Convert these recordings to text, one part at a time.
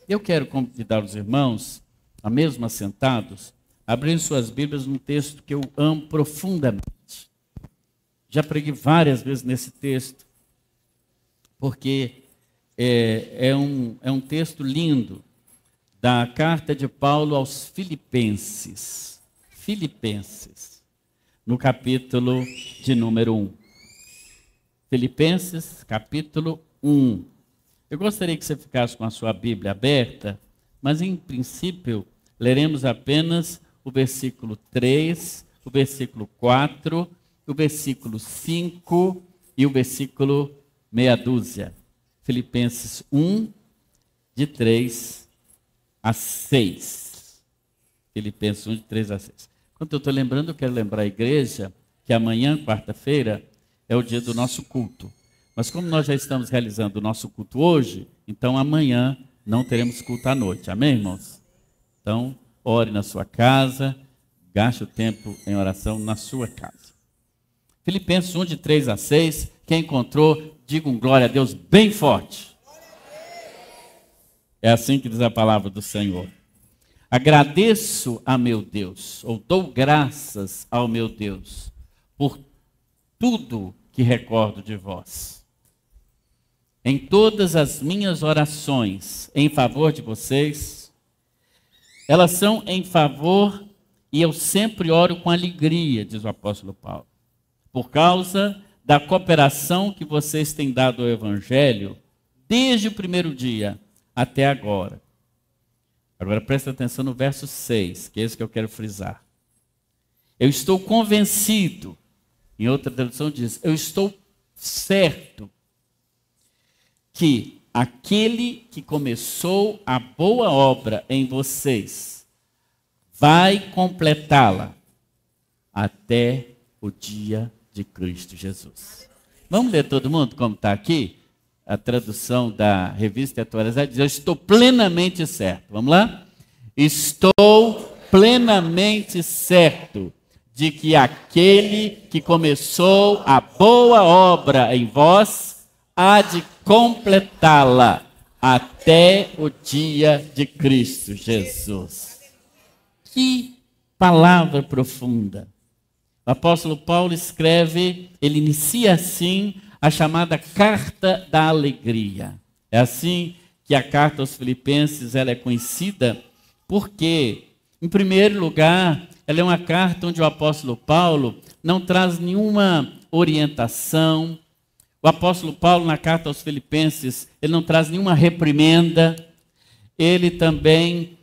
Eu quero convidar os irmãos, a mesmo assentados, a abrirem suas Bíblias num texto que eu amo profundamente. Já preguei várias vezes nesse texto, porque é um texto lindo da carta de Paulo aos Filipenses. Filipenses, no capítulo de número 1. Filipenses, capítulo 1. Eu gostaria que você ficasse com a sua Bíblia aberta, mas em princípio leremos apenas o versículo 3, o versículo 4, o versículo 5 e o versículo meia dúzia. Filipenses 1, de 3 a 6. Filipenses 1, de 3 a 6. Quando eu estou lembrando, eu quero lembrar a igreja que amanhã, quarta-feira, é o dia do nosso culto. Mas como nós já estamos realizando o nosso culto hoje, então amanhã não teremos culto à noite. Amém, irmãos? Então, ore na sua casa, gaste o tempo em oração na sua casa. Filipenses 1, de 3 a 6. Quem encontrou, diga um glória a Deus bem forte. É assim que diz a palavra do Senhor. Agradeço a meu Deus, ou dou graças ao meu Deus, por tudo que recordo de vós. Em todas as minhas orações em favor de vocês, elas são em favor e eu sempre oro com alegria, diz o apóstolo Paulo, por causa da cooperação que vocês têm dado ao Evangelho desde o primeiro dia até agora. Agora presta atenção no verso 6, que é esse que eu quero frisar. Eu estou convencido, em outra tradução diz, eu estou certo que aquele que começou a boa obra em vocês vai completá-la até o dia de Cristo Jesus. Vamos ler todo mundo como está aqui? A tradução da Revista Atualizada diz, eu estou plenamente certo. Vamos lá? Estou plenamente certo de que aquele que começou a boa obra em vós há de completá-la até o dia de Cristo Jesus. Que palavra profunda. O apóstolo Paulo escreve, ele inicia assim a chamada Carta da Alegria. É assim que a carta aos Filipenses ela é conhecida, porque, em primeiro lugar, ela é uma carta onde o apóstolo Paulo não traz nenhuma orientação. O apóstolo Paulo, na carta aos Filipenses, ele não traz nenhuma reprimenda. Ele também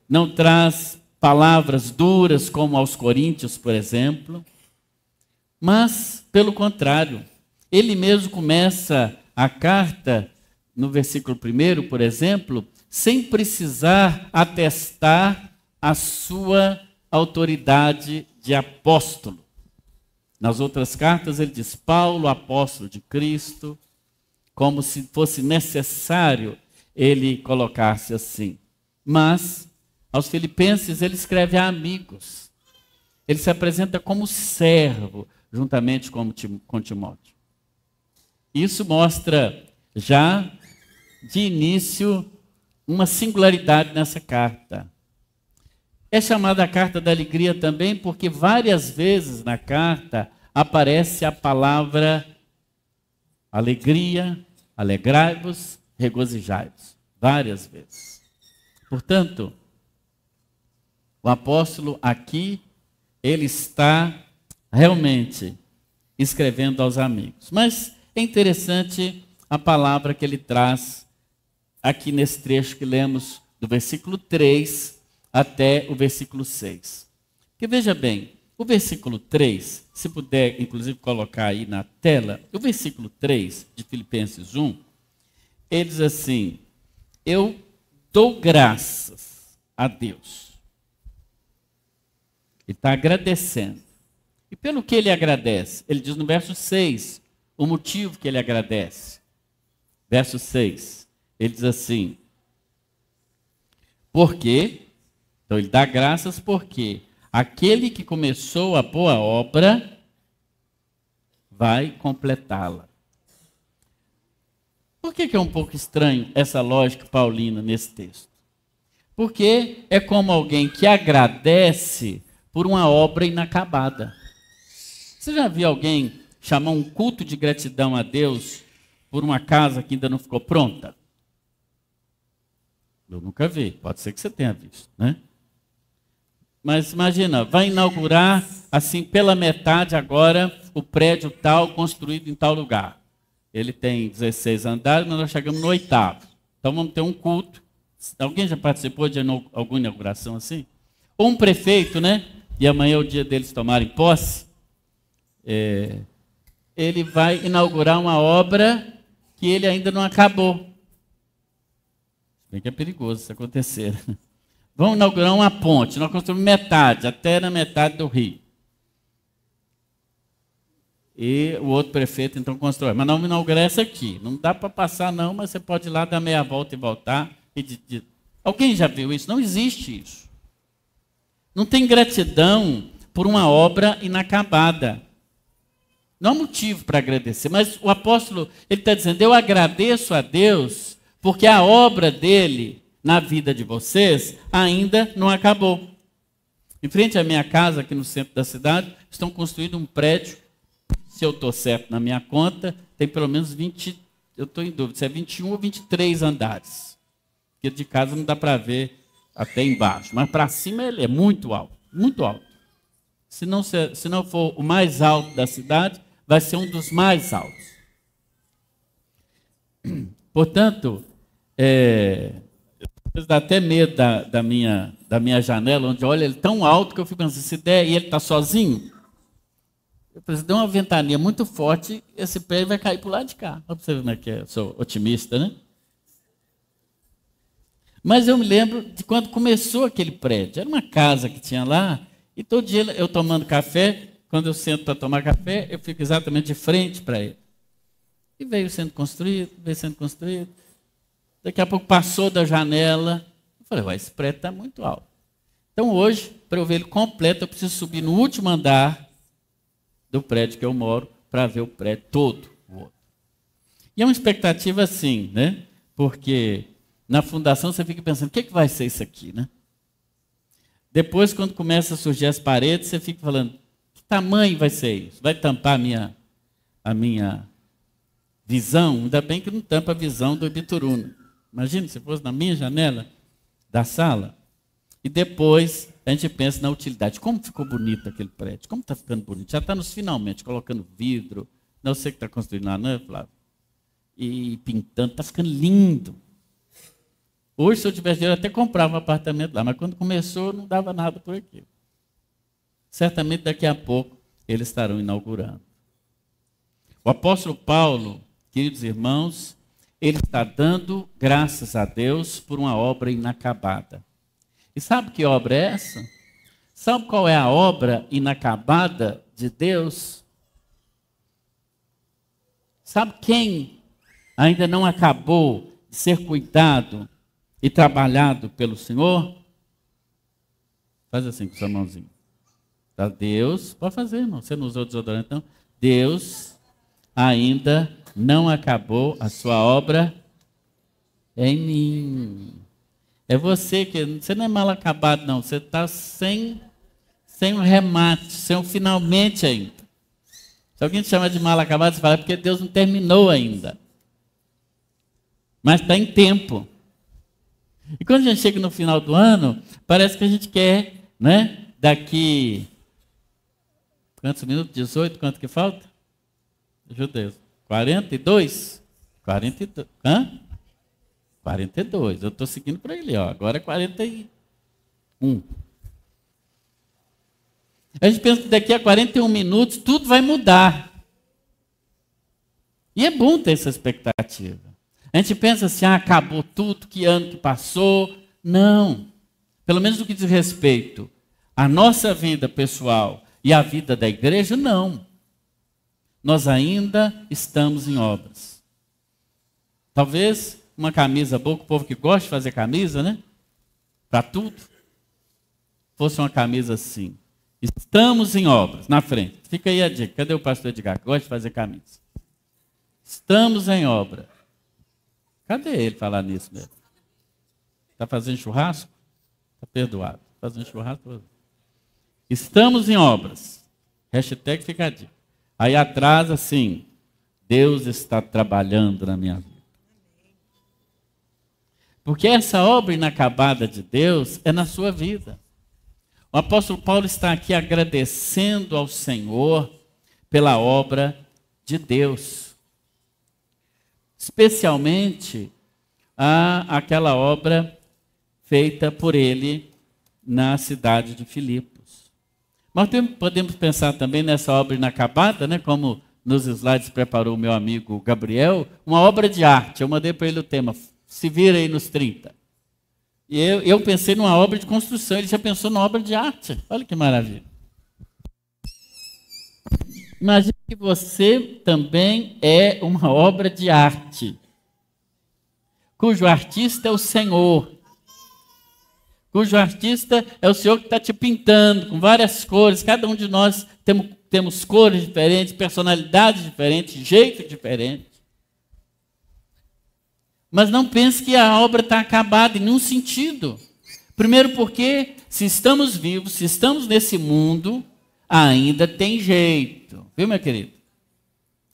não traz palavras duras, como aos Coríntios, por exemplo. Mas, pelo contrário, ele mesmo começa a carta, no versículo 1, por exemplo, sem precisar atestar a sua autoridade de apóstolo. Nas outras cartas ele diz, Paulo, apóstolo de Cristo, como se fosse necessário ele colocar-se assim. Mas, aos Filipenses ele escreve a amigos. Ele se apresenta como servo, juntamente com Timóteo. Isso mostra já, de início, uma singularidade nessa carta. É chamada a carta da alegria também porque várias vezes na carta aparece a palavra alegria, alegrai-vos, regozijai-vos. Várias vezes. Portanto, o apóstolo aqui, ele está realmente escrevendo aos amigos. Mas é interessante a palavra que ele traz aqui nesse trecho que lemos do versículo 3 até o versículo 6. Porque veja bem, o versículo 3, se puder inclusive colocar aí na tela, o versículo 3 de Filipenses 1, ele diz assim, eu dou graças a Deus. Ele está agradecendo. E pelo que ele agradece? Ele diz no verso 6, o motivo que ele agradece. Verso 6, ele diz assim, porque, então ele dá graças porque aquele que começou a boa obra vai completá-la. Por que é um pouco estranho essa lógica paulina nesse texto? Porque é como alguém que agradece por uma obra inacabada. Você já viu alguém chamar um culto de gratidão a Deus por uma casa que ainda não ficou pronta? Eu nunca vi, pode ser que você tenha visto, né? Mas imagina, vai inaugurar assim pela metade agora o prédio tal construído em tal lugar. Ele tem 16 andares, mas nós chegamos no 8º. Então vamos ter um culto. Alguém já participou de alguma inauguração assim? Ou um prefeito, né? E amanhã é o dia deles tomarem posse. Ele vai inaugurar uma obra que ele ainda não acabou. Se bem que é perigoso isso acontecer. Vamos inaugurar uma ponte. Nós construímos metade, até na metade do rio. E o outro prefeito então constrói. Mas não inaugurar essa aqui. Não dá para passar não, mas você pode ir lá dar meia volta e voltar. Alguém já viu isso? Não existe isso. Não tem gratidão por uma obra inacabada. Não há motivo para agradecer. Mas o apóstolo, ele está dizendo, eu agradeço a Deus porque a obra dele na vida de vocês ainda não acabou. Em frente à minha casa, aqui no centro da cidade, estão construindo um prédio. Se eu estou certo na minha conta, tem pelo menos 20, eu estou em dúvida, se é 21 ou 23 andares. Porque de casa não dá para ver até embaixo. Mas para cima ele é muito alto, muito alto. Se não for o mais alto da cidade, vai ser um dos mais altos. Portanto, dá até medo da minha janela, onde olha ele tão alto que eu fico pensando, se der e ele está sozinho, se der uma ventania muito forte, esse prédio vai cair para o lado de cá. Olha para você ver como é que é, eu sou otimista, né? Mas eu me lembro de quando começou aquele prédio. Era uma casa que tinha lá, e todo dia eu tomando café, quando eu sento para tomar café, eu fico exatamente de frente para ele. E veio sendo construído, Daqui a pouco passou da janela. Eu falei, esse prédio está muito alto. Então hoje, para eu ver ele completo, eu preciso subir no último andar do prédio que eu moro, para ver o prédio todo. E é uma expectativa assim, né? Porque na fundação você fica pensando, o que vai ser isso aqui, né? Depois, quando começa a surgir as paredes, você fica falando, que tamanho vai ser isso? Vai tampar a minha visão? Ainda bem que não tampa a visão do Ibituruna. Imagina se fosse na minha janela da sala. E depois a gente pensa na utilidade. Como ficou bonito aquele prédio? Como está ficando bonito? Já está nos finalmente, colocando vidro. Não sei o que está construindo lá, não é, Flávio? E pintando, está ficando lindo. Hoje, se eu tivesse dinheiro, eu até comprava um apartamento lá, mas quando começou, não dava nada por aquilo. Certamente, daqui a pouco, eles estarão inaugurando. O apóstolo Paulo, queridos irmãos, ele está dando graças a Deus por uma obra inacabada. E sabe que obra é essa? Sabe qual é a obra inacabada de Deus? Sabe quem ainda não acabou de ser cuidado e trabalhado pelo Senhor? Faz assim com sua mãozinha. Tá, Deus, pode fazer, irmão. Você não usou desodorante, não? Deus ainda não acabou a sua obra em mim. É você não é mal acabado, não. Você está sem um remate, sem um finalmente ainda. Se alguém te chama de mal acabado, você fala, é porque Deus não terminou ainda. Mas está em tempo. E quando a gente chega no final do ano, parece que a gente quer, né? Daqui, quantos minutos? 18, quanto que falta? Judeus. 42? 42. Hã? 42. Eu estou seguindo para ele, ó. Agora é 41. A gente pensa que daqui a 41 minutos tudo vai mudar. E é bom ter essa expectativa. A gente pensa assim, acabou tudo, que ano que passou. Não. Pelo menos no que diz respeito à nossa vida pessoal e à vida da igreja, não. Nós ainda estamos em obras. Talvez uma camisa boa, que o povo que gosta de fazer camisa, né? Para tudo. Fosse uma camisa assim. Estamos em obras, na frente. Fica aí a dica. Cadê o pastor Edgar, que gosta de fazer camisa? Estamos em obra. Cadê ele falar nisso mesmo? Está fazendo churrasco? Está perdoado. Fazendo churrasco? Estamos em obras. Hashtag fica a dica. Aí atrás, assim, Deus está trabalhando na minha vida. Porque essa obra inacabada de Deus é na sua vida. O apóstolo Paulo está aqui agradecendo ao Senhor pela obra de Deus. Especialmente aquela obra feita por ele na cidade de Filipos. Mas podemos pensar também nessa obra inacabada, né? Como nos slides preparou o meu amigo Gabriel, uma obra de arte. Eu mandei para ele o tema, se vira aí nos 30. E eu pensei numa obra de construção, ele já pensou numa obra de arte. Olha que maravilha. Imagine que você também é uma obra de arte, cujo artista é o Senhor. Cujo artista é o Senhor que está te pintando com várias cores. Cada um de nós temos cores diferentes, personalidades diferentes, jeito diferente. Mas não pense que a obra está acabada em nenhum sentido. Primeiro porque, se estamos vivos, se estamos nesse mundo, ainda tem jeito. Viu, meu querido?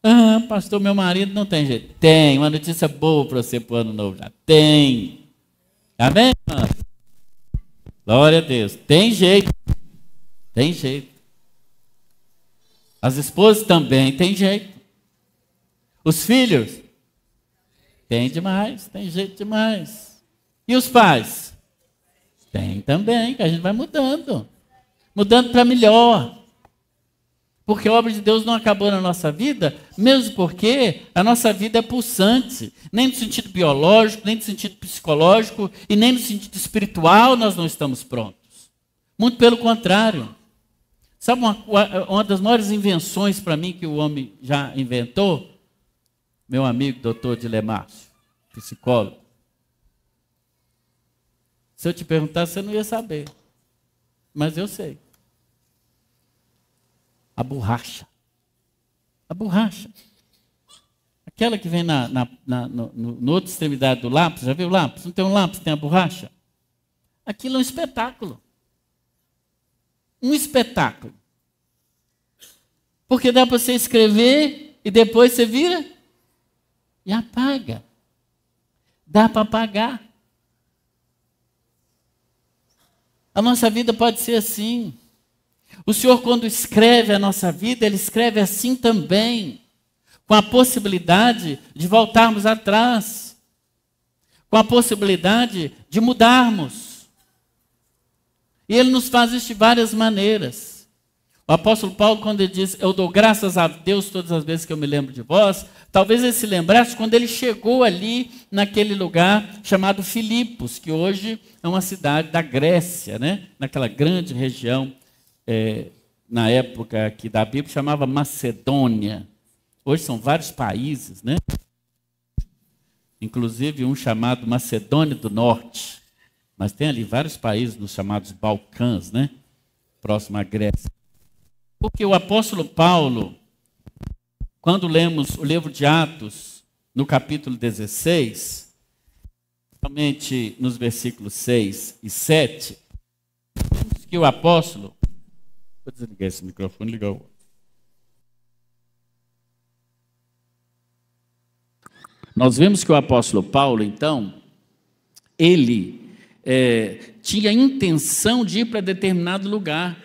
Ah, pastor, meu marido não tem jeito. Tem, uma notícia boa para você para o ano novo já. Tem. Amém, irmão? Glória a Deus. Tem jeito. Tem jeito. As esposas também tem jeito. Os filhos? Tem demais, tem jeito demais. E os pais? Tem também, que a gente vai mudando. Mudando para melhor. Porque a obra de Deus não acabou na nossa vida, mesmo porque a nossa vida é pulsante. Nem no sentido biológico, nem no sentido psicológico e nem no sentido espiritual nós não estamos prontos. Muito pelo contrário. Sabe uma das maiores invenções para mim que o homem já inventou? Meu amigo doutor Dilemárcio, psicólogo. Se eu te perguntasse, você não ia saber. Mas eu sei. A borracha. A borracha. Aquela que vem no outra extremidade do lápis. Já viu o lápis? Não tem um lápis, tem a borracha? Aquilo é um espetáculo. Um espetáculo. Porque dá para você escrever e depois você vira e apaga. Dá para apagar. A nossa vida pode ser assim. O Senhor, quando escreve a nossa vida, Ele escreve assim também, com a possibilidade de voltarmos atrás, com a possibilidade de mudarmos. E Ele nos faz isso de várias maneiras. O apóstolo Paulo, quando ele diz, eu dou graças a Deus todas as vezes que eu me lembro de vós, talvez ele se lembrasse quando ele chegou ali naquele lugar chamado Filipos, que hoje é uma cidade da Grécia, né? Naquela grande região, na época aqui da Bíblia, chamava Macedônia. Hoje são vários países, né? Inclusive um chamado Macedônia do Norte. Mas tem ali vários países nos chamados Balcãs, né? Próximo à Grécia. Porque o apóstolo Paulo, quando lemos o livro de Atos, no capítulo 16, somente nos versículos 6 e 7, vemos que o apóstolo... Vou desligar esse microfone e ligar o outro. Nós vemos que o apóstolo Paulo, então, ele tinha intenção de ir para determinado lugar.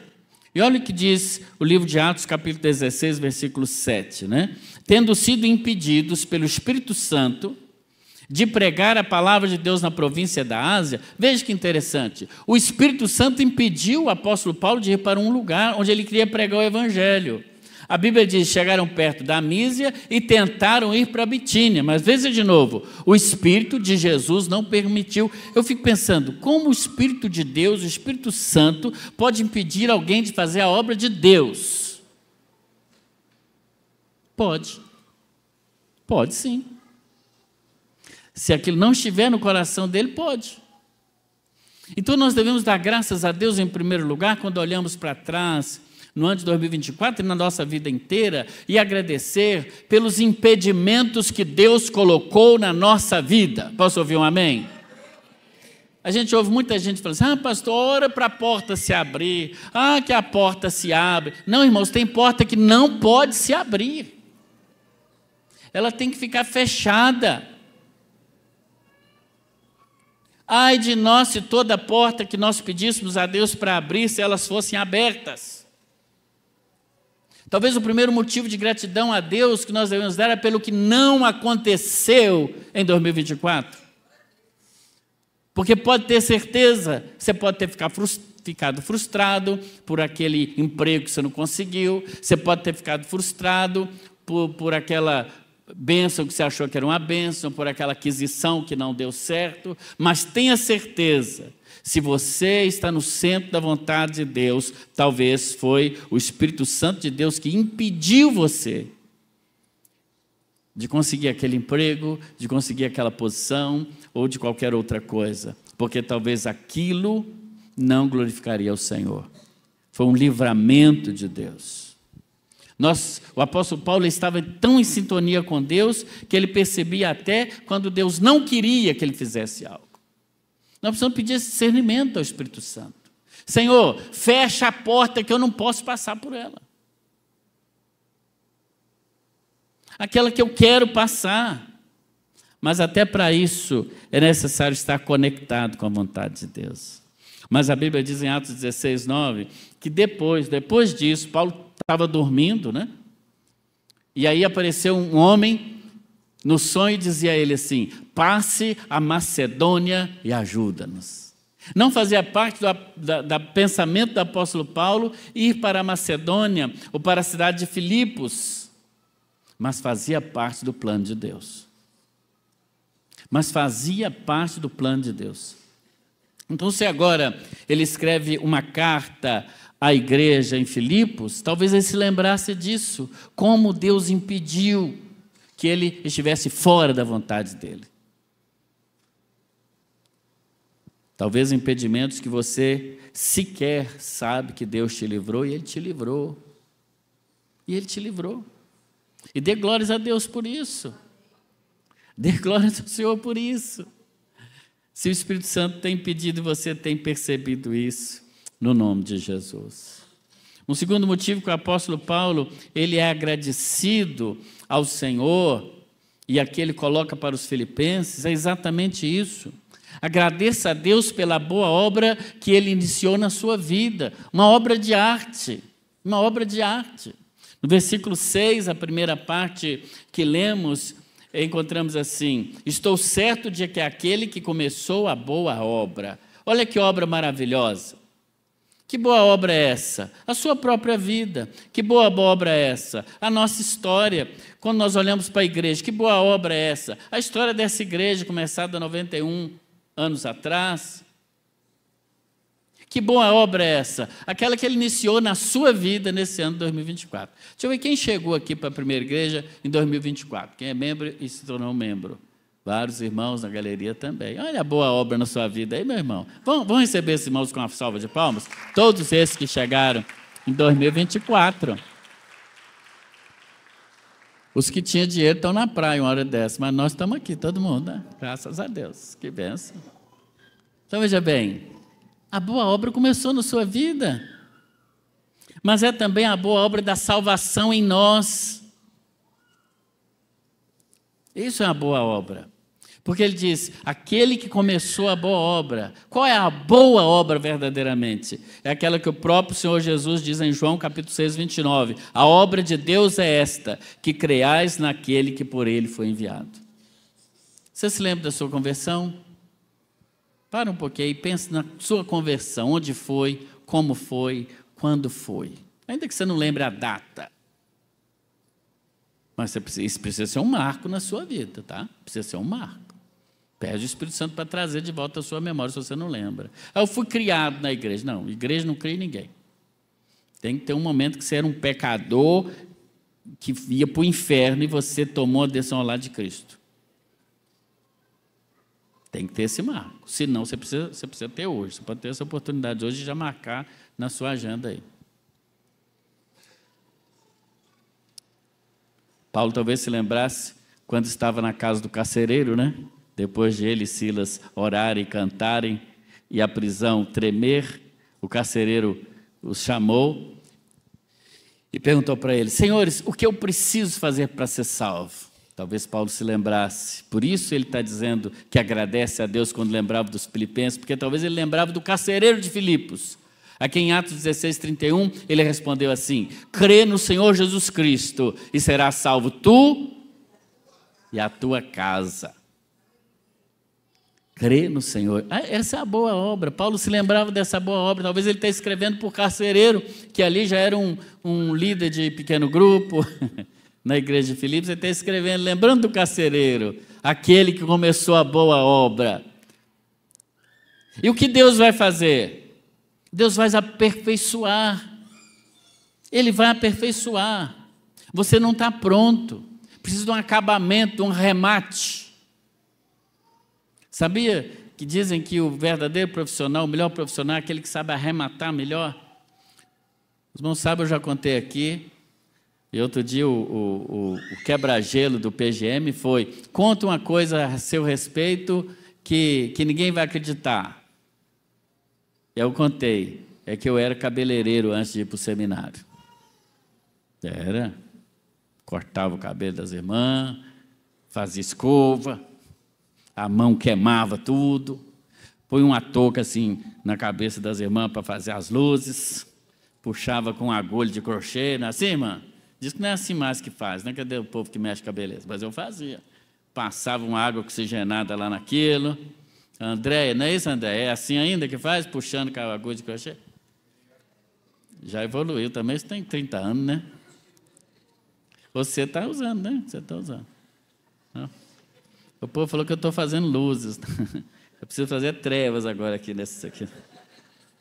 E olha o que diz o livro de Atos, capítulo 16, versículo 7, né? Tendo sido impedidos pelo Espírito Santo de pregar a palavra de Deus na província da Ásia, veja que interessante, o Espírito Santo impediu o apóstolo Paulo de ir para um lugar onde ele queria pregar o evangelho. A Bíblia diz, chegaram perto da Mísia e tentaram ir para a Bitínia, mas veja de novo, o Espírito de Jesus não permitiu. Eu fico pensando, como o Espírito de Deus, o Espírito Santo, pode impedir alguém de fazer a obra de Deus? Pode. Pode sim. Se aquilo não estiver no coração dele, pode. Então nós devemos dar graças a Deus em primeiro lugar, quando olhamos para trás, no ano de 2024 e na nossa vida inteira, e agradecer pelos impedimentos que Deus colocou na nossa vida. Posso ouvir um amém? A gente ouve muita gente falando assim, pastor, ora para a porta se abrir, que a porta se abre. Não, irmãos, tem porta que não pode se abrir. Ela tem que ficar fechada. Ai de nós se toda porta que nós pedíssemos a Deus para abrir, se elas fossem abertas. Talvez o primeiro motivo de gratidão a Deus que nós devemos dar é pelo que não aconteceu em 2024. Porque pode ter certeza, você pode ter ficado frustrado por aquele emprego que você não conseguiu, você pode ter ficado frustrado por aquela bênção que você achou que era uma bênção, por aquela aquisição que não deu certo, mas tenha certeza, se você está no centro da vontade de Deus, talvez foi o Espírito Santo de Deus que impediu você de conseguir aquele emprego, de conseguir aquela posição ou de qualquer outra coisa, porque talvez aquilo não glorificaria ao Senhor. Foi um livramento de Deus. O apóstolo Paulo estava tão em sintonia com Deus que ele percebia até quando Deus não queria que ele fizesse algo. Nós precisamos pedir esse discernimento ao Espírito Santo. Senhor, fecha a porta que eu não posso passar por ela. Aquela que eu quero passar. Mas até para isso é necessário estar conectado com a vontade de Deus. Mas a Bíblia diz em Atos 16, 9, que depois disso, Paulo estava dormindo, né? E aí apareceu um homem no sonho e dizia a ele assim, passe a Macedônia e ajuda-nos. Não fazia parte do pensamento do apóstolo Paulo ir para a Macedônia ou para a cidade de Filipos, mas fazia parte do plano de Deus. Então, se agora ele escreve uma carta à igreja em Filipos, talvez ele se lembrasse disso, como Deus impediu que ele estivesse fora da vontade dele. Talvez impedimentos que você sequer sabe que Deus te livrou, e Ele te livrou. E dê glórias a Deus por isso. Dê glórias ao Senhor por isso. Se o Espírito Santo tem impedido, você tem percebido isso, no nome de Jesus. Um segundo motivo que o apóstolo Paulo, ele é agradecido ao Senhor, e aqui ele coloca para os filipenses, é exatamente isso. Agradeça a Deus pela boa obra que Ele iniciou na sua vida, uma obra de arte. No versículo 6, a primeira parte que lemos, encontramos assim, estou certo de que aquele que começou a boa obra, olha que obra maravilhosa. Que boa obra é essa? A sua própria vida. Que boa obra é essa? A nossa história. Quando nós olhamos para a igreja, que boa obra é essa? A história dessa igreja, começada há 91 anos atrás. Que boa obra é essa? Aquela que ele iniciou na sua vida nesse ano de 2024. Deixa eu ver quem chegou aqui para a primeira igreja em 2024. Quem é membro e se tornou membro. Vários irmãos na galeria também. Olha a boa obra na sua vida aí, meu irmão. Vamos receber esses irmãos com uma salva de palmas? Todos esses que chegaram em 2024. Os que tinham dinheiro estão na praia uma hora dessa, mas nós estamos aqui, todo mundo, né? Graças a Deus. Que bênção. Então, veja bem, a boa obra começou na sua vida, mas é também a boa obra da salvação em nós. Isso é a boa obra. Porque ele diz, aquele que começou a boa obra. Qual é a boa obra verdadeiramente? É aquela que o próprio Senhor Jesus diz em João capítulo 6, 29. A obra de Deus é esta, que creais naquele que por ele foi enviado. Você se lembra da sua conversão? Para um pouquinho e pense na sua conversão. Onde foi, como foi, quando foi. Ainda que você não lembre a data. Mas isso precisa ser um marco na sua vida, tá? Precisa ser um marco. Pede o Espírito Santo para trazer de volta a sua memória, se você não lembra. Eu fui criado na igreja. Não, igreja não cria ninguém. Tem que ter um momento que você era um pecador que ia para o inferno e você tomou a decisão ao lado de Cristo. Tem que ter esse marco. Senão, você precisa ter hoje. Você pode ter essa oportunidade hoje de já marcar na sua agenda aí. Paulo talvez se lembrasse quando estava na casa do carcereiro, né? Depois de ele e Silas orarem e cantarem e a prisão tremer, o carcereiro os chamou e perguntou para eles: senhores, o que eu preciso fazer para ser salvo? Talvez Paulo se lembrasse. Por isso ele está dizendo que agradece a Deus quando lembrava dos filipenses, porque talvez ele lembrava do carcereiro de Filipos. Aqui em Atos 16:31, ele respondeu assim: crê no Senhor Jesus Cristo e serás salvo tu e a tua casa. Crê no Senhor. Essa é a boa obra. Paulo se lembrava dessa boa obra. Talvez ele esteja escrevendo para o carcereiro, que ali já era um líder de pequeno grupo, na igreja de Filipos. Ele está escrevendo, lembrando do carcereiro, aquele que começou a boa obra. E o que Deus vai fazer? Deus vai aperfeiçoar. Ele vai aperfeiçoar. Você não está pronto. Precisa de um acabamento, de um remate. Sabia que dizem que o verdadeiro profissional, o melhor profissional é aquele que sabe arrematar melhor? Os irmãos sabem, eu já contei aqui, e outro dia o quebra-gelo do PGM foi: conta uma coisa a seu respeito que ninguém vai acreditar. Eu contei, é que eu era cabeleireiro antes de ir para o seminário. Cortava o cabelo das irmãs, fazia escova, a mão queimava tudo, põe uma touca assim na cabeça das irmãs para fazer as luzes, puxava com agulha de crochê, não é assim, irmã? Diz que não é assim mais que faz, não é? Cadê o povo que mexe com a beleza? Mas eu fazia. Passava uma água oxigenada lá naquilo. Andréia, não é isso, Andréia? É assim ainda que faz, puxando com a agulha de crochê? Já evoluiu também, você tem 30 anos, né? Você está usando, né? Você está usando. Não? O povo falou que eu estou fazendo luzes. Eu preciso fazer trevas agora aqui nesse aqui.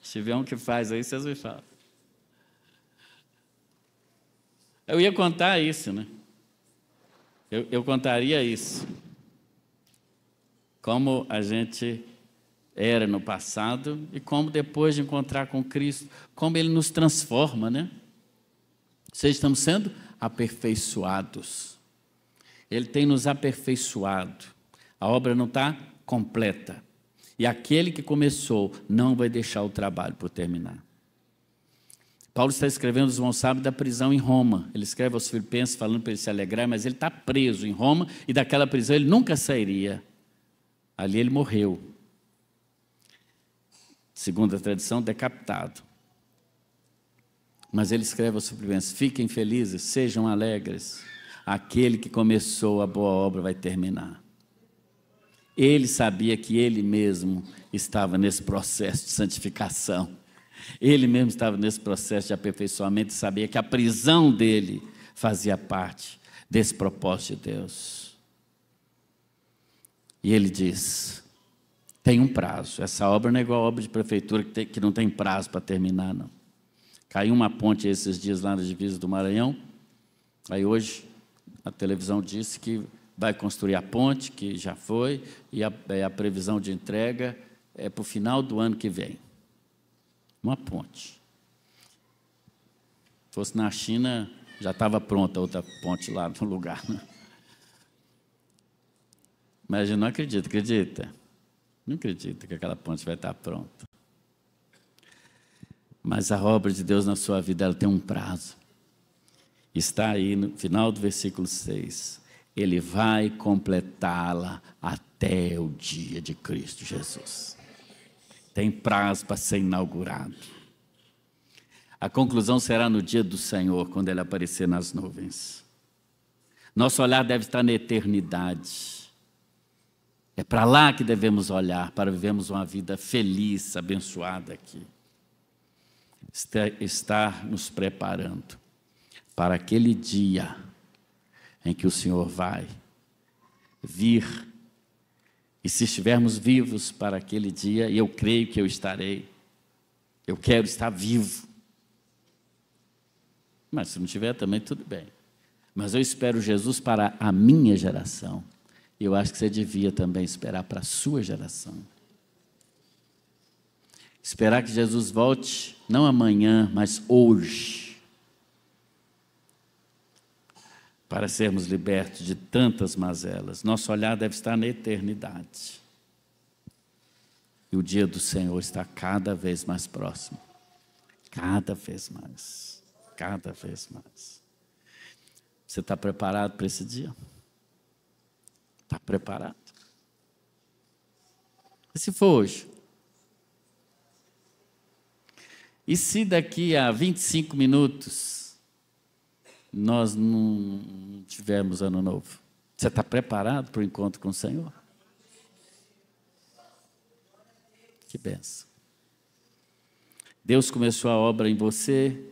Se tiver um que faz aí, vocês me falam. Eu ia contar isso, né? Eu contaria isso. Como a gente era no passado e como depois de encontrar com Cristo, como Ele nos transforma, né? Vocês estão sendo aperfeiçoados. Ele tem nos aperfeiçoado. A obra não está completa. E aquele que começou não vai deixar o trabalho por terminar. Paulo está escrevendo, os irmãos sabem, da prisão em Roma. Ele escreve aos Filipenses falando para ele se alegrar, mas ele está preso em Roma e daquela prisão ele nunca sairia. Ali ele morreu. Segundo a tradição, decapitado. Mas ele escreve aos Filipenses: fiquem felizes, sejam alegres. Aquele que começou a boa obra vai terminar. Ele sabia que ele mesmo estava nesse processo de santificação. Ele mesmo estava nesse processo de aperfeiçoamento e sabia que a prisão dele fazia parte desse propósito de Deus. E ele diz: tem um prazo. Essa obra não é igual a obra de prefeitura que não tem prazo para terminar, não. Caiu uma ponte esses dias lá na divisa do Maranhão. Aí hoje a televisão disse que vai construir a ponte, que já foi, e a previsão de entrega é para o final do ano que vem. Uma ponte. Se fosse na China, já estava pronta outra ponte lá no lugar, né? Mas a gente não acredita, acredita? Não acredita que aquela ponte vai estar pronta. Mas a obra de Deus na sua vida, ela tem um prazo. Está aí no final do versículo 6. Ele vai completá-la até o dia de Cristo Jesus. Tem prazo para ser inaugurado. A conclusão será no dia do Senhor, quando Ele aparecer nas nuvens. Nosso olhar deve estar na eternidade. É para lá que devemos olhar, para vivermos uma vida feliz, abençoada aqui. Estar nos preparando para aquele dia em que o Senhor vai vir. E se estivermos vivos para aquele dia, e eu creio que eu estarei, eu quero estar vivo. Mas se não tiver também, tudo bem. Mas eu espero Jesus para a minha geração. E eu acho que você devia também esperar para a sua geração. Esperar que Jesus volte, não amanhã, mas hoje. para sermos libertos de tantas mazelas. Nosso olhar deve estar na eternidade. E o dia do Senhor está cada vez mais próximo. Cada vez mais. Cada vez mais. Você está preparado para esse dia? Está preparado? E se for hoje? E se daqui a 25 minutos nós não tivermos ano novo? Você está preparado para o encontro com o Senhor? Que bênção. Deus começou a obra em você.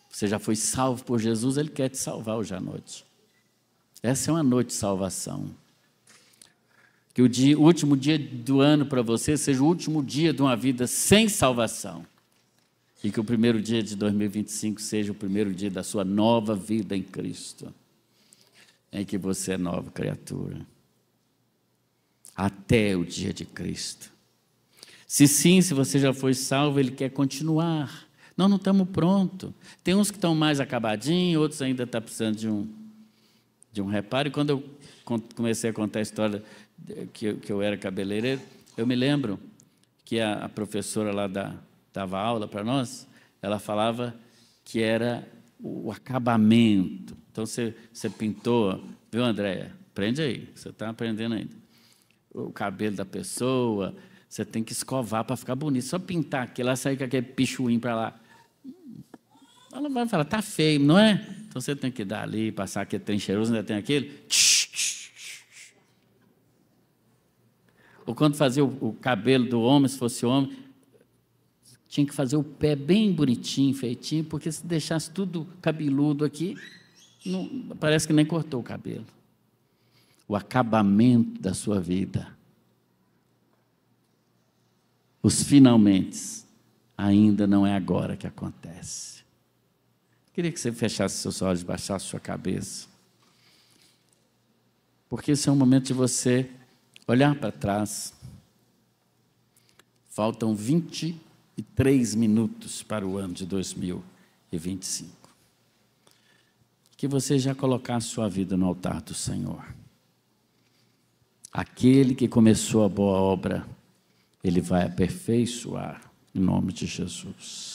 Você já foi salvo por Jesus, Ele quer te salvar hoje à noite. Essa é uma noite de salvação. Que o último dia do ano para você seja o último dia de uma vida sem salvação. E que o primeiro dia de 2025 seja o primeiro dia da sua nova vida em Cristo. Em que você é nova criatura. Até o dia de Cristo. Se sim, se você já foi salvo, Ele quer continuar. Nós não estamos prontos. Tem uns que estão mais acabadinhos, outros ainda estão precisando de um reparo. E quando eu comecei a contar a história que eu era cabeleireiro, eu me lembro que a professora lá dava aula para nós, ela falava que era o acabamento. Então, você pintou, viu, Andréia? Aprende aí, você está aprendendo ainda. O cabelo da pessoa, você tem que escovar para ficar bonito. Só pintar aquilo, ela sair com aquele pichuinho para lá. Ela vai falar, está feio, não é? Então você tem que dar ali, passar aquele trem cheiroso, ainda tem aquele. Ou quando fazia o cabelo do homem, se fosse homem, tinha que fazer o pé bem bonitinho, feitinho, porque se deixasse tudo cabeludo aqui, não, parece que nem cortou o cabelo. O acabamento da sua vida. Os finalmente ainda não é agora que acontece. Queria que você fechasse seus olhos, baixasse sua cabeça. Porque esse é um momento de você olhar para trás. Faltam 23 minutos para o ano de 2025. Que você já colocasse sua vida no altar do Senhor. Aquele que começou a boa obra, Ele vai aperfeiçoar, em nome de Jesus.